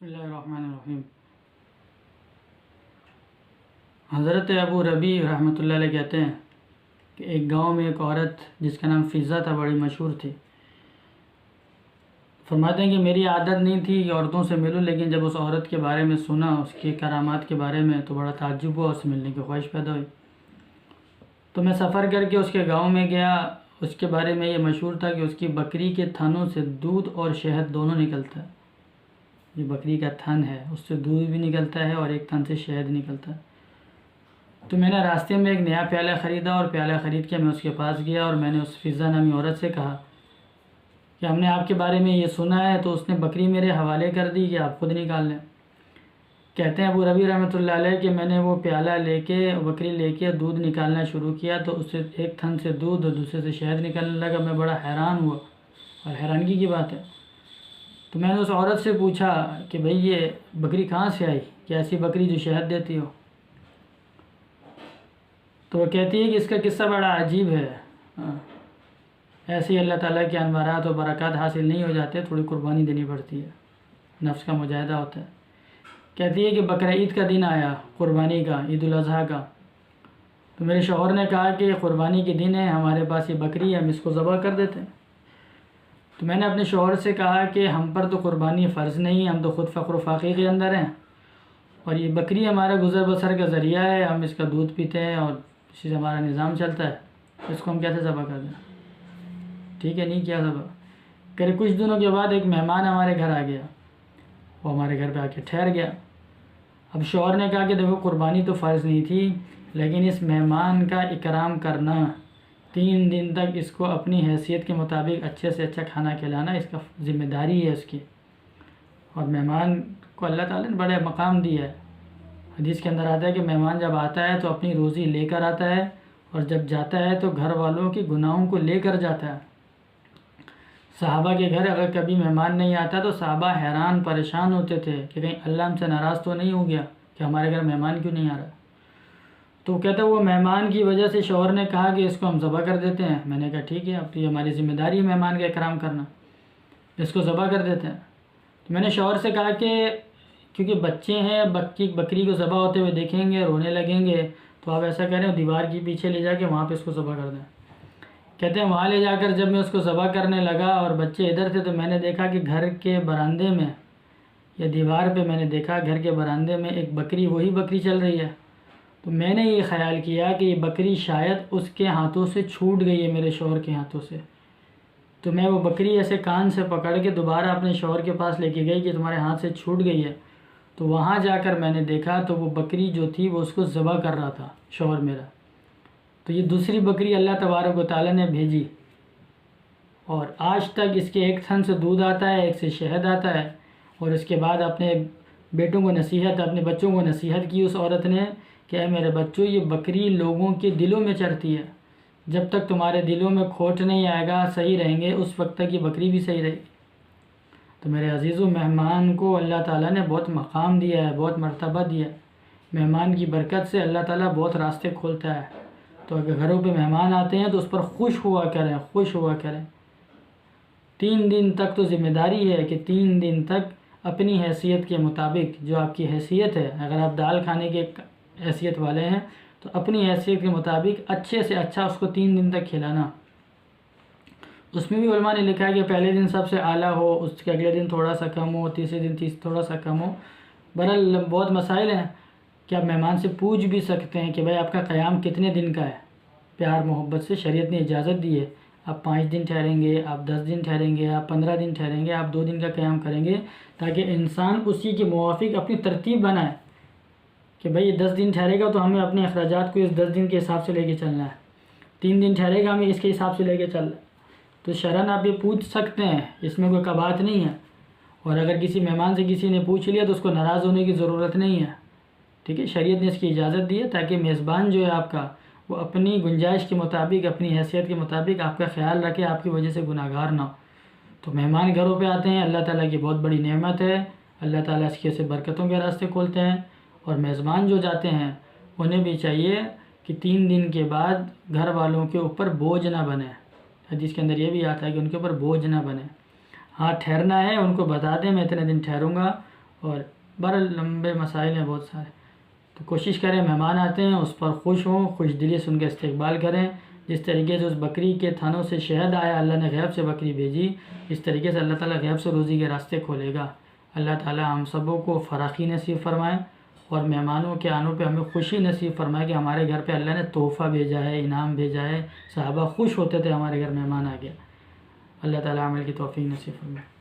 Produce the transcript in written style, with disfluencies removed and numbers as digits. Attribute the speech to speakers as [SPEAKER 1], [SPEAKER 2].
[SPEAKER 1] بسم اللہ الرحمن الرحیم۔ حضرت ابو ربیع رحمۃ اللہ علیہ کہتے ہیں کہ ایک گاؤں میں ایک عورت جس کا نام فضہ تھا بڑی مشہور تھی۔ فرماتے ہیں کہ میری عادت نہیں تھی کہ عورتوں سے ملوں، لیکن جب اس عورت کے بارے میں سنا، اس کے کرامات کے بارے میں، تو بڑا تعجب ہوا، اس سے ملنے کی خواہش پیدا ہوئی۔ تو میں سفر کر کے اس کے گاؤں میں گیا۔ اس کے بارے میں یہ مشہور تھا کہ اس کی بکری کے تھنوں سے دودھ اور شہد دونوں نکلتا ہے۔ یہ بکری کا تھن ہے، اس سے دودھ بھی نکلتا ہے اور ایک تھن سے شہد نکلتا ہے۔ تو میں نے راستے میں ایک نیا پیالہ خریدا اور پیالہ خرید کے میں اس کے پاس گیا اور میں نے اس فضہ نامی عورت سے کہا کہ ہم نے آپ کے بارے میں یہ سنا ہے۔ تو اس نے بکری میرے حوالے کر دی کہ آپ خود نکال لیں۔ کہتے ہیں ابو ربیع رحمۃ اللہ علیہ کہ میں نے وہ پیالہ لے کے بکری لے کے دودھ نکالنا شروع کیا تو اس سے ایک تھن سے دودھ اور دوسرے سے شہد نکلنے لگا۔ میں بڑا حیران ہوا، اور حیرانگی کی بات ہے۔ تو میں نے اس عورت سے پوچھا کہ بھئی یہ بکری کہاں سے آئی، کہ ایسی بکری جو شہد دیتی ہو؟ تو وہ کہتی ہے کہ اس کا قصہ بڑا عجیب ہے۔ ایسے ہی اللہ تعالیٰ کے انوارات و برکات حاصل نہیں ہو جاتے، تھوڑی قربانی دینی پڑتی ہے، نفس کا مجاہدہ ہوتا ہے۔ کہتی ہے کہ بقرہ عید کا دن آیا، قربانی کا، عید الاضحیٰ کا۔ تو میرے شوہر نے کہا کہ قربانی کے دن ہے، ہمارے پاس یہ بکری ہے، ہم اس کو ذبح کر دیتے ہیں۔ تو میں نے اپنے شوہر سے کہا کہ ہم پر تو قربانی فرض نہیں، ہم تو خود فقر و فاقے کے اندر ہیں، اور یہ بکری ہمارا گزر بسر کا ذریعہ ہے، ہم اس کا دودھ پیتے ہیں اور اسی سے ہمارا نظام چلتا ہے، اس کو ہم کیسے ذبح کر دیں؟ ٹھیک ہے، نہیں کیا ذبح۔ کہ کچھ دنوں کے بعد ایک مہمان ہمارے گھر آ گیا، وہ ہمارے گھر پہ آ کے ٹھہر گیا۔ اب شوہر نے کہا کہ دیکھو قربانی تو فرض نہیں تھی، لیکن اس مہمان کا اکرام کرنا، 3 دن تک اس کو اپنی حیثیت کے مطابق اچھے سے اچھا کھانا کھلانا اس کا ذمہ داری ہے اس کی۔ اور مہمان کو اللہ تعالیٰ نے بڑے مقام دیا ہے۔ حدیث کے اندر آتا ہے کہ مہمان جب آتا ہے تو اپنی روزی لے کر آتا ہے، اور جب جاتا ہے تو گھر والوں کی گناہوں کو لے کر جاتا ہے۔ صحابہ کے گھر اگر کبھی مہمان نہیں آتا تو صحابہ حیران پریشان ہوتے تھے کہ کہیں اللہ ہم سے ناراض تو نہیں ہو گیا کہ ہمارے گھر مہمان کیوں نہیں آ رہا۔ تو کہتا ہے وہ مہمان کی وجہ سے شوہر نے کہا کہ اس کو ہم ذبح کر دیتے ہیں۔ میں نے کہا ٹھیک ہے، اب تو یہ ہماری ذمہ داری ہے مہمان کا اکرام کرنا، اس کو ذبح کر دیتے ہیں۔ تو میں نے شوہر سے کہا کہ کیونکہ بچے ہیں، بکری کو ذبح ہوتے ہوئے دیکھیں گے، رونے لگیں گے، تو آپ ایسا کریں دیوار کے پیچھے لے جا کے وہاں پہ اس کو ذبح کر دیں۔ کہتے ہیں وہاں لے جا کر جب میں اس کو ذبح کرنے لگا اور بچے ادھر تھے، تو میں نے دیکھا کہ گھر کے برآمدے میں یا دیوار پہ میں نے دیکھا گھر کے برآمدے میں ایک بکری، وہی بکری چل رہی ہے۔ تو میں نے یہ خیال کیا کہ یہ بکری شاید اس کے ہاتھوں سے چھوٹ گئی ہے، میرے شوہر کے ہاتھوں سے۔ تو میں وہ بکری ایسے کان سے پکڑ کے دوبارہ اپنے شوہر کے پاس لے کے گئی کہ تمہارے ہاتھ سے چھوٹ گئی ہے۔ تو وہاں جا کر میں نے دیکھا تو وہ بکری جو تھی وہ اس کو ذبح کر رہا تھا شوہر میرا۔ تو یہ دوسری بکری اللہ تبارک و تعالیٰ نے بھیجی، اور آج تک اس کے ایک تھن سے دودھ آتا ہے، ایک سے شہد آتا ہے۔ اور اس کے بعد اپنے بیٹوں کو نصیحت، اپنے بچوں کو نصیحت کی اس عورت نے کہ اے میرے بچوں، یہ بکری لوگوں کے دلوں میں چرتی ہے، جب تک تمہارے دلوں میں کھوٹ نہیں آئے گا، صحیح رہیں گے، اس وقت تک یہ بکری بھی صحیح رہے گی۔ تو میرے عزیزو، مہمان کو اللہ تعالیٰ نے بہت مقام دیا ہے، بہت مرتبہ دیا ہے۔ مہمان کی برکت سے اللہ تعالیٰ بہت راستے کھولتا ہے۔ تو اگر گھروں پہ مہمان آتے ہیں تو اس پر خوش ہوا کریں، خوش ہوا کریں۔ 3 دن تک تو ذمہ داری ہے کہ 3 دن تک اپنی حیثیت کے مطابق، جو آپ کی حیثیت ہے، اگر آپ دال کھانے کے حیثیت والے ہیں تو اپنی حیثیت کے مطابق اچھے سے اچھا اس کو 3 دن تک کھلانا۔ اس میں بھی علماء نے لکھا ہے کہ پہلے دن سب سے اعلیٰ ہو، اس کے اگلے دن تھوڑا سا کم ہو، تیسرے دن تھوڑا سا کم ہو۔ بہرحال بہت مسائل ہیں کہ آپ مہمان سے پوچھ بھی سکتے ہیں کہ بھائی آپ کا قیام کتنے دن کا ہے۔ پیار محبت سے شریعت نے اجازت دی ہے، آپ 5 دن ٹھہریں گے، آپ 10 دن ٹھہریں گے، آپ 15 دن ٹھہریں گے، آپ 2 دن کا قیام کریں گے، تاکہ انسان اسی کے موافق اپنی ترتیب بنائے کہ بھئی یہ 10 دن ٹھہرے گا تو ہمیں اپنے اخراجات کو اس 10 دن کے حساب سے لے کے چلنا ہے، 3 دن ٹھہرے گا ہمیں اس کے حساب سے لے کے چلنا ہے۔ تو شرعاً آپ یہ پوچھ سکتے ہیں، اس میں کوئی کباہت نہیں ہے۔ اور اگر کسی مہمان سے کسی نے پوچھ لیا تو اس کو ناراض ہونے کی ضرورت نہیں ہے، ٹھیک ہے۔ شریعت نے اس کی اجازت دی ہے تاکہ میزبان جو ہے آپ کا، وہ اپنی گنجائش کے مطابق، اپنی حیثیت کے مطابق آپ کا خیال رکھے، آپ کی وجہ سے گناہ گار نہ ہو۔ تو مہمان گھروں پہ آتے ہیں، اللہ تعالیٰ کی بہت بڑی نعمت ہے، اللہ تعالیٰ اس کے سے برکتوں کے راستے کھولتے ہیں۔ اور میزبان جو جاتے ہیں انہیں بھی چاہیے کہ 3 دن کے بعد گھر والوں کے اوپر بوجھ نہ بنے۔ حدیث کے اندر یہ بھی آتا ہے کہ ان کے اوپر بوجھ نہ بنے۔ ہاں ٹھہرنا ہے، ان کو بتا دیں میں اتنے دن ٹھہروں گا، اور بڑے لمبے مسائل ہیں بہت سارے. تو کوشش کریں مہمان آتے ہیں اس پر خوش ہوں، خوش دلی سے ان کا استقبال کریں. جس طریقے سے اس بکری کے تھنوں سے شہد آیا، اللہ نے غیب سے بکری بھیجی، اس طریقے سے اللہ تعالیٰ غیب سے روزی کے راستے کھولے گا. اللہ تعالیٰ ہم سبوں کو فراخی نصیب فرمائے اور مہمانوں کے آنوں پہ ہمیں خوشی نصیب فرمائے کہ ہمارے گھر پہ اللہ نے تحفہ بھیجا ہے، انعام بھیجا ہے. صحابہ خوش ہوتے تھے ہمارے گھر مہمان آ گیا. اللہ تعالیٰ عمل کی توفیق نصیب فرمائے.